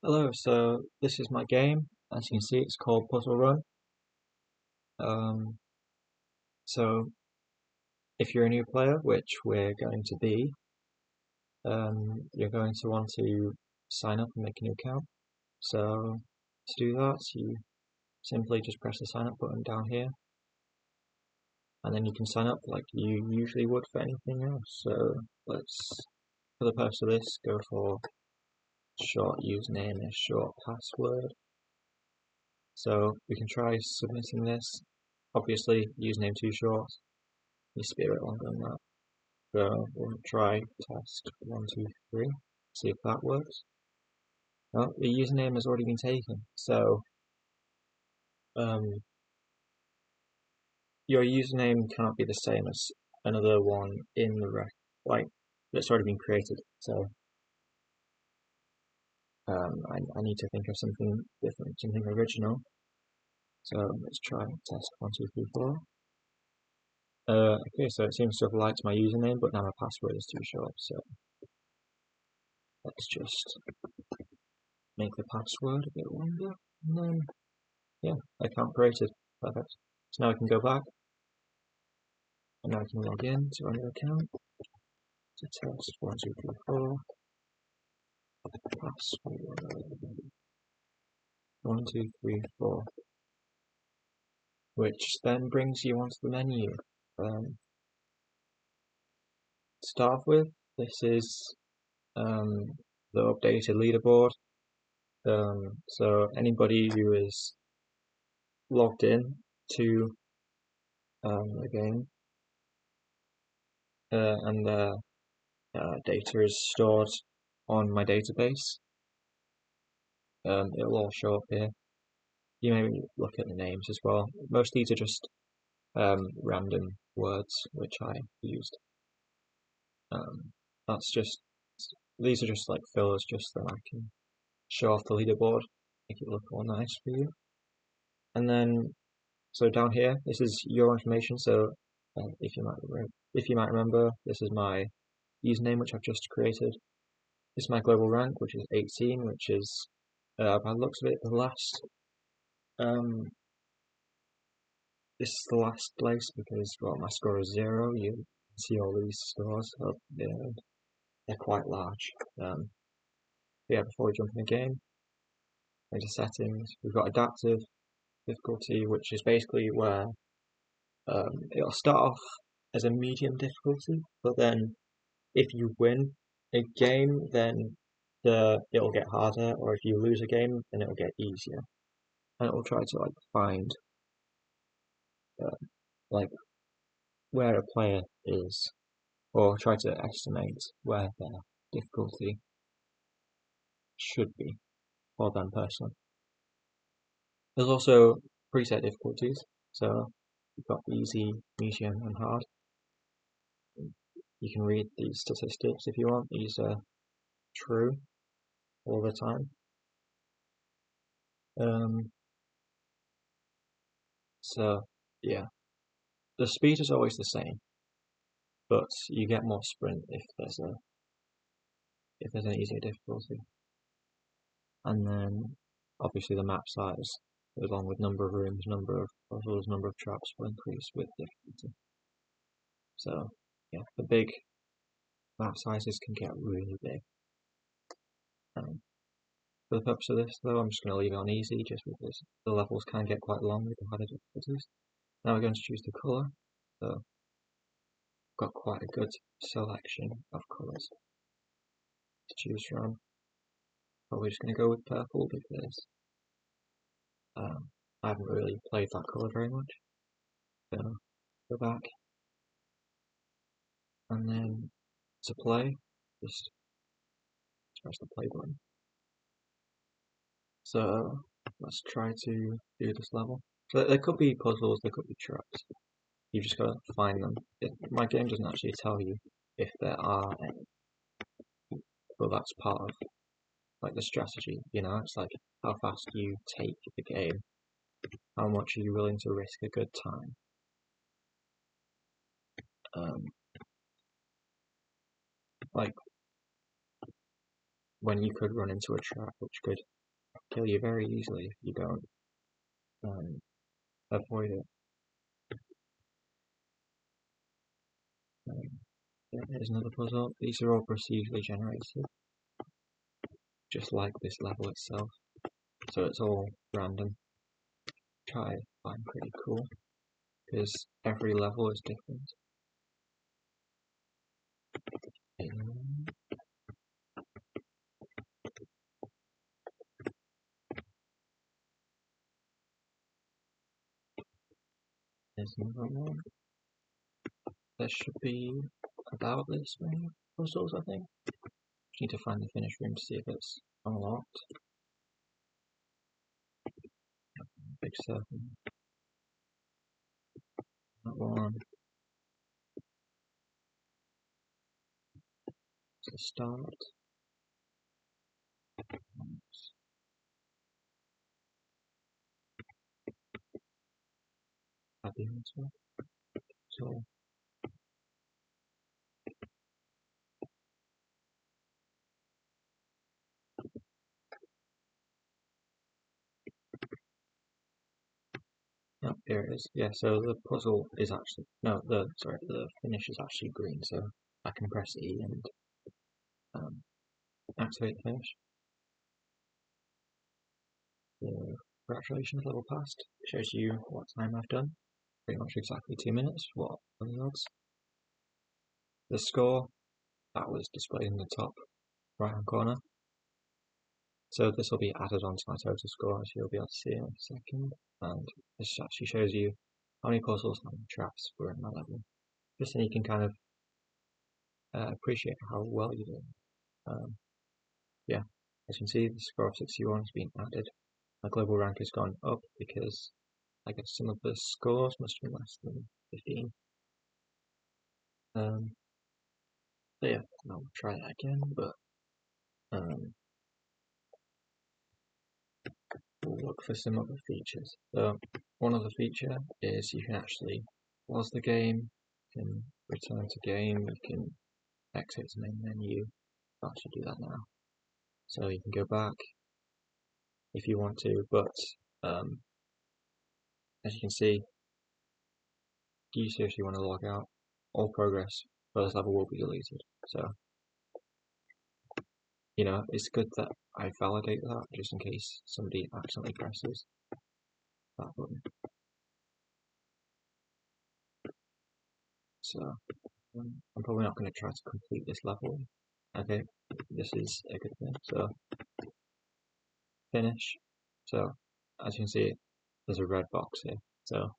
Hello, so this is my game. As you can see, it's called Puzzle Run. Um, so if you're a new player, which we're going to be, you're going to want to sign up and make a new account. So to do that, you simply just press the sign up button down here, and then you can sign up like you usually would for anything else. So let's, for the purpose of this, go for short username and short password. So we can try submitting this. Obviously, username too short, needs to be a bit longer than that. So we'll try test 1, 2, 3, see if that works. No, the username has already been taken, so your username cannot be the same as another one in the like that's already been created. So I need to think of something different, something original. So let's try test 1, 2, 3, 4. Okay, so it seems to have liked my username, but now my password is too short, so let's just make the password a bit longer, and then, yeah, account created. Perfect. So now I can go back, and now I can log in to our new account. So test 1, 2, 3, 4. Password 1, 2, 3, 4. Which then brings you onto the menu. To start off with, this is the updated leaderboard. So anybody who is logged in to the game and their data is stored on my database, it'll all show up here. You may look at the names as well. Most of these are just random words which I used. These are just like fillers, just so I can show off the leaderboard, make it look all nice for you. And then, so down here, this is your information. So if you might remember, this is my username which I've just created. This is my global rank, which is 18, which is by the looks of it the last. This is the last place because, well, my score is 0. You see all these scores up there. They're quite large. Yeah, before we jump in the game, into settings, we've got adaptive difficulty, which is basically where it'll start off as a medium difficulty, but then if you win a game, then it'll get harder, or if you lose a game, then it'll get easier, and it will try to like find like where a player is, or try to estimate where their difficulty should be for them personally. There's also preset difficulties, so you've got easy, medium, and hard. You can read these statistics if you want. These are true all the time. So yeah, the speed is always the same, but you get more sprint if there's an easier difficulty. And then obviously the map size, along with number of rooms, number of puzzles, number of traps, will increase with difficulty. So yeah, the big map sizes can get really big. For the purpose of this though, I'm just going to leave it on easy just because the levels can get quite long with the harder difficulties. Now we're going to choose the colour, so I've got quite a good selection of colours to choose from. Probably just going to go with purple because I haven't really played that colour very much. So go back, and then to play, just press the play button. So let's try to do this level. So there could be puzzles, there could be traps. You've just got to find them. My game doesn't actually tell you if there are any, but that's part of like the strategy. You know, it's like how fast you take the game, how much are you willing to risk a good time. Like when you could run into a trap which could kill you very easily if you don't avoid it. Yeah, here's another puzzle. These are all procedurally generated, just like this level itself. So it's all random, which I find pretty cool, because every level is different. There's another one. There should be about this many puzzles, I think. Just need to find the finish room to see if it's unlocked. Big circle. That one. It's the start. Happy as well. So oh, here it is. Yeah, so the puzzle is actually the finish is actually green, so I can press E and activate the finish. So congratulations, level passed. Shows you what time I've done. Pretty much exactly 2 minutes. What are the odds? The score that was displayed in the top right hand corner. So this will be added onto my total score, as you'll be able to see in a second. And this actually shows you how many puzzles, how many traps were in my level. Just so you can kind of appreciate how well you did. Yeah, as you can see, the score of 61 has been added. My global rank has gone up because I guess some of the scores must have been less than 15. So yeah, I'll try that again, but we'll look for some other features. So one other feature is you can actually pause the game, you can return to game, you can exit to main menu. I'll actually do that now. So you can go back if you want to, but as you can see, do you seriously want to log out? All progress for this level will be deleted. So, you know, it's good that I validate that just in case somebody accidentally presses that button. So, I'm probably not going to try to complete this level. Okay, this is a good thing. So, finish. So, as you can see, there's a red box here. So,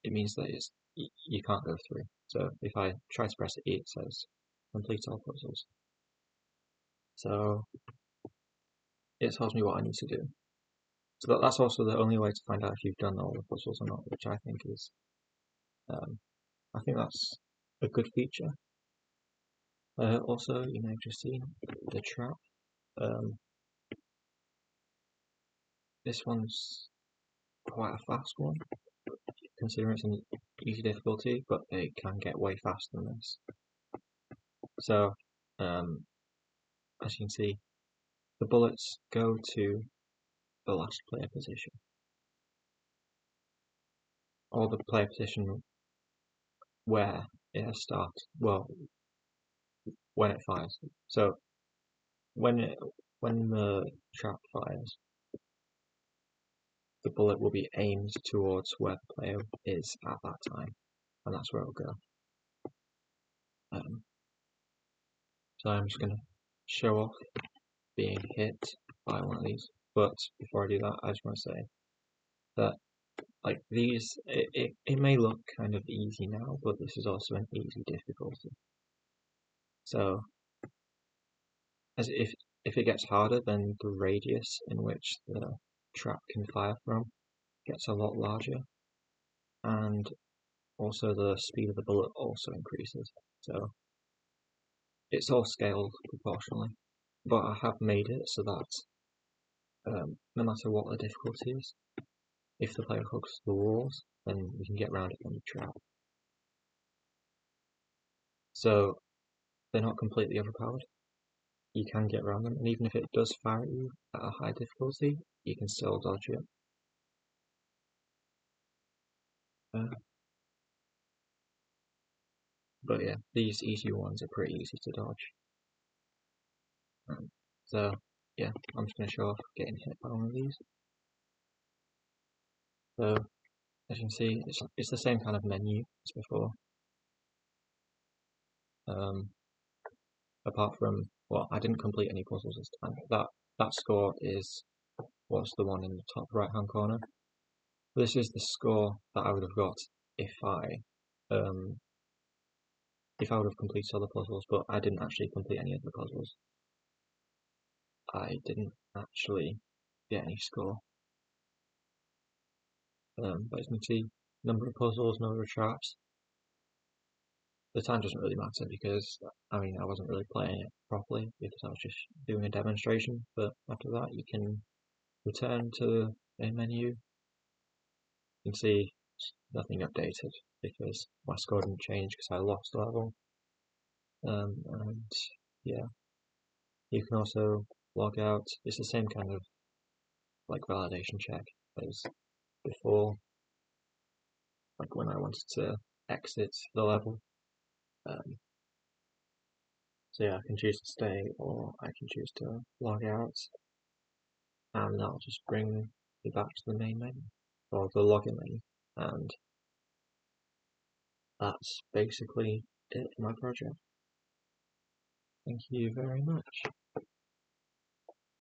it means that you can't go through. So, if I try to press E, it says complete all puzzles. So, it tells me what I need to do. So that's also the only way to find out if you've done all the puzzles or not, which I think is, I think that's a good feature. Also, you may have just seen the trap. This one's quite a fast one, considering it's an easy difficulty, but they can get way faster than this. So, as you can see, the bullets go to the last player position, or the player position where it starts. Well, when it fires. So when the trap fires, the bullet will be aimed towards where the player is at that time, and that's where it'll go. So I'm just going to show off being hit by one of these, but before I do that, I just want to say that like these, it may look kind of easy now, but this is also an easy difficulty. So as if it gets harder, then the radius in which the trap can fire from gets a lot larger, and also the speed of the bullet also increases. So it's all scaled proportionally, but I have made it so that no matter what the difficulty is, if the player hooks the walls, then we can get around it on the trap. So they're not completely overpowered. you can get around them, and even if it does fire at you at a high difficulty, you can still dodge it. But yeah, these easy ones are pretty easy to dodge. So yeah, I'm just going to show off getting hit by one of these. So as you can see, it's the same kind of menu as before. Apart from, well, I didn't complete any puzzles this time. That score is what's the one in the top right hand corner. This is the score that I would have got if I would have completed all the puzzles, but I didn't actually complete any of the puzzles. I didn't actually get any score. But as you can see, number of puzzles, number of traps. The time doesn't really matter because, I mean, I wasn't really playing it properly because I was just doing a demonstration, but after that you can return to a menu. You can see nothing updated because my score didn't change because I lost a level. And yeah, you can also log out. It's the same kind of like validation check as before, like when I wanted to exit the level. So yeah, I can choose to stay or I can choose to log out, and that'll just bring me back to the main menu or the login menu, and that's basically it for my project. Thank you very much.